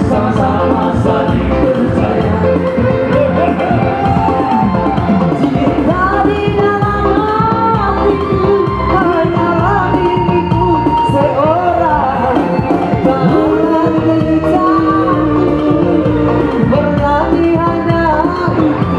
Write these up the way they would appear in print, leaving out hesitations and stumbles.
sama-sama saling percaya. Cinta di dalam hatiku hanyalah diriku seorang. Bahkan deritaku berarti hanya itu.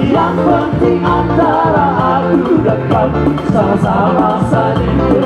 Yang penting antara aku dan kau sama-sama saling